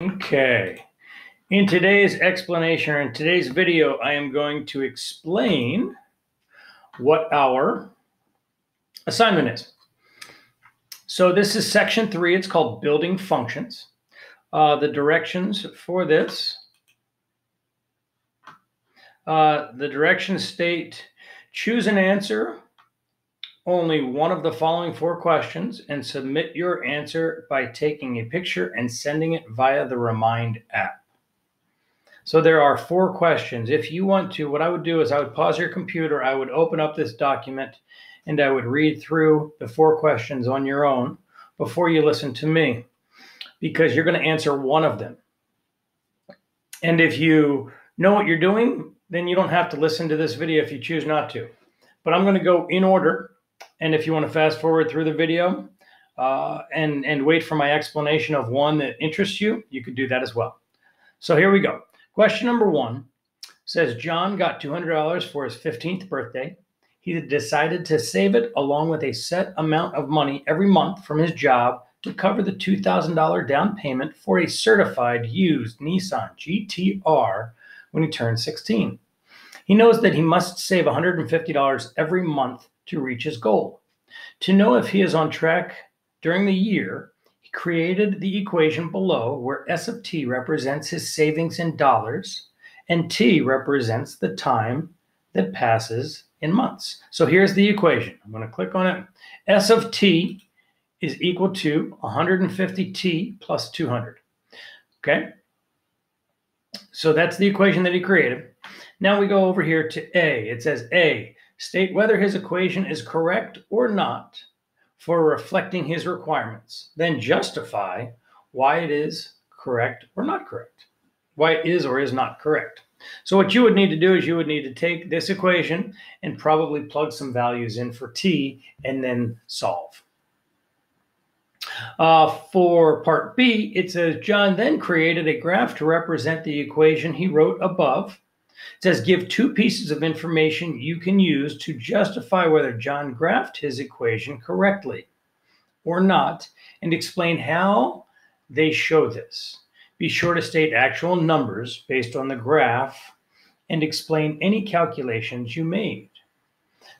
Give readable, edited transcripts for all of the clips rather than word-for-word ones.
Okay, in today's explanation, or in today's video, I am going to explain what our assignment is. So this is section 3. It's called Building Functions. The directions for this, the directions state, choose an answer only one of the following 4 questions and submit your answer by taking a picture and sending it via the Remind app. So there are 4 questions. If you want to, what I would do is I would pause your computer, I would open up this document, and I would read through the 4 questions on your own before you listen to me, because you're going to answer one of them. And if you know what you're doing, then you don't have to listen to this video if you choose not to. But I'm going to go in order, and if you want to fast forward through the video and wait for my explanation of one that interests you, you could do that as well. So here we go. Question number 1 says, John got $200 for his 15th birthday. He decided to save it along with a set amount of money every month from his job to cover the $2,000 down payment for a certified used Nissan GT-R when he turns 16. He knows that he must save $150 every month to reach his goal. To know if he is on track during the year, he created the equation below where S of t represents his savings in dollars and t represents the time that passes in months. So here's the equation. I'm going to click on it. S of t is equal to 150t plus 200. Okay? So that's the equation that he created. Now we go over here to A. It says A, state whether his equation is correct or not for reflecting his requirements. Then justify why it is correct or not correct. Why it is or is not correct. So what you would need to do is you would need to take this equation and probably plug some values in for t and then solve. For part B, it says John then created a graph to represent the equation he wrote above. It says give 2 pieces of information you can use to justify whether John graphed his equation correctly or not, and explain how they show this. Be sure to state actual numbers based on the graph and explain any calculations you made.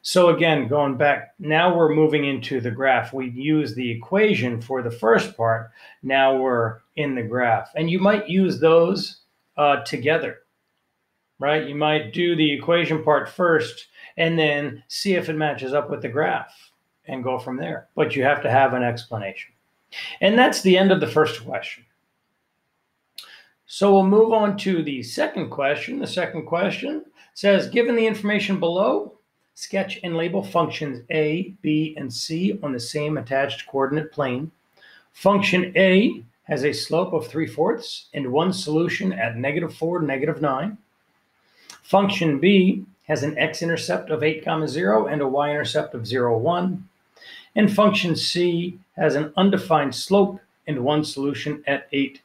So again, going back, now we're moving into the graph. We use the equation for the first part. Now we're in the graph. And you might use those together, right? You might do the equation part first and then see if it matches up with the graph and go from there. But you have to have an explanation. And that's the end of the first question. So we'll move on to the second question. The second question says, given the information below, sketch and label functions A, B, and C on the same attached coordinate plane. Function A has a slope of 3/4 and one solution at -4, -9. Function B has an x-intercept of 8, 0 and a y-intercept of 0, 1. And function C has an undefined slope and one solution at 8,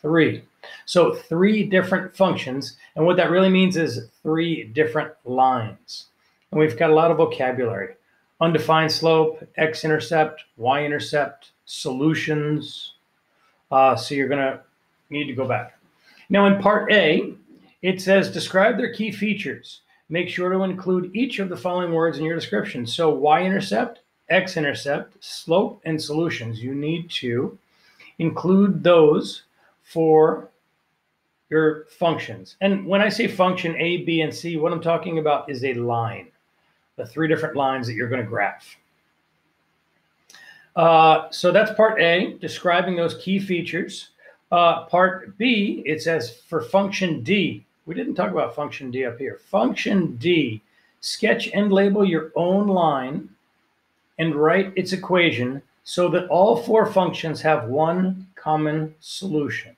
3. So 3 different functions, and what that really means is 3 different lines. And we've got a lot of vocabulary. Undefined slope, x-intercept, y-intercept, solutions. So you're going to need to go back. Now in part A, it says describe their key features. Make sure to include each of the following words in your description. So y-intercept, x-intercept, slope, and solutions. You need to include those for your functions. And when I say function A, B, and C, what I'm talking about is a line. The 3 different lines that you're going to graph. So that's part A, describing those key features. Part B, it says for function D, we didn't talk about function D up here. Function D, sketch and label your own line and write its equation so that all 4 functions have one common solution.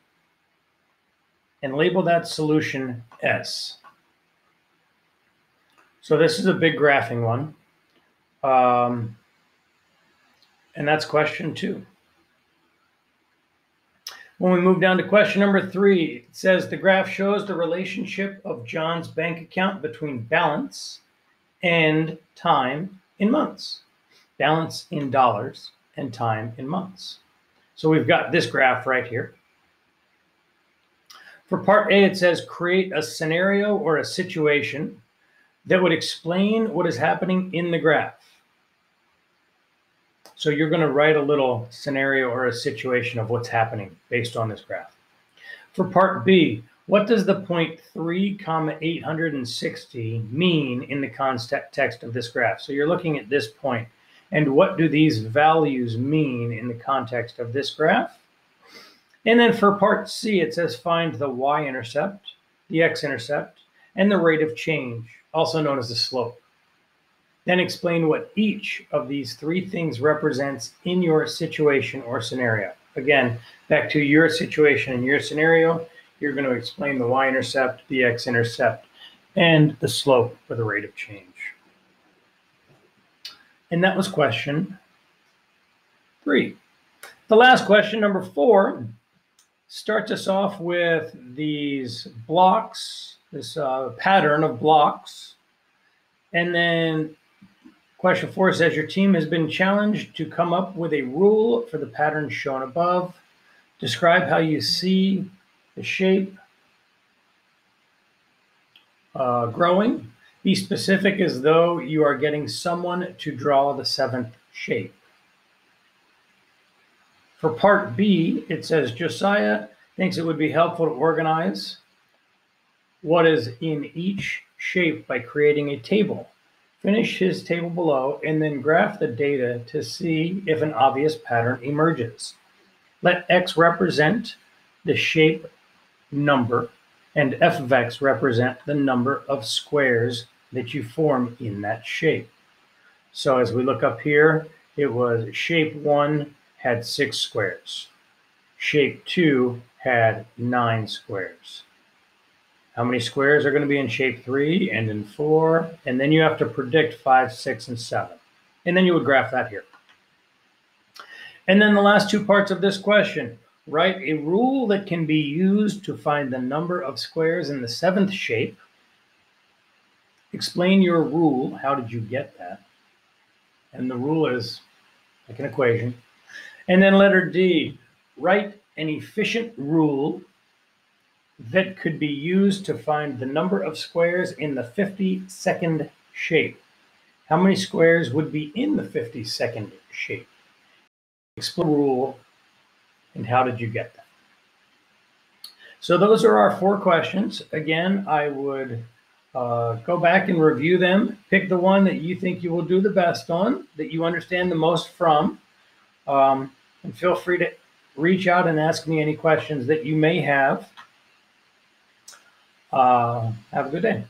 And label that solution S. So this is a big graphing one. And that's question 2. When we move down to question number 3, it says the graph shows the relationship of John's bank account between balance and time in months. Balance in dollars and time in months. So we've got this graph right here. For part A, it says create a scenario or a situation that would explain what is happening in the graph. So you're going to write a little scenario or a situation of what's happening based on this graph. For part B, what does the point 3,860 mean in the context of this graph? So you're looking at this point, and what do these values mean in the context of this graph? And then for part C, it says find the y-intercept, the x-intercept, and the rate of change, also known as the slope. Then explain what each of these three things represents in your situation or scenario. Again, back to your situation and your scenario, you're going to explain the y-intercept, the x-intercept, and the slope or the rate of change. And that was question 3. The last question, number 4, starts us off with these blocks, this pattern of blocks. And then question 4 says your team has been challenged to come up with a rule for the pattern shown above. Describe how you see the shape growing. Be specific as though you are getting someone to draw the 7th shape. For part B, it says Josiah thinks it would be helpful to organize what is in each shape by creating a table. Finish his table below and then graph the data to see if an obvious pattern emerges. Let X represent the shape number and F of X represent the number of squares that you form in that shape. So as we look up here, it was shape 1 had 6 squares. Shape 2 had 9 squares. How many squares are going to be in shape 3 and in 4? And then you have to predict 5, 6, and 7. And then you would graph that here. And then the last 2 parts of this question. Write a rule that can be used to find the number of squares in the 7th shape. Explain your rule. How did you get that? And the rule is like an equation. And then letter D, write an efficient rule that could be used to find the number of squares in the 52nd shape. How many squares would be in the 52nd shape? Explain the rule and how did you get that? So those are our 4 questions. Again, I would go back and review them. Pick the one that you think you will do the best on, that you understand the most from. And feel free to reach out and ask me any questions that you may have. Have a good day.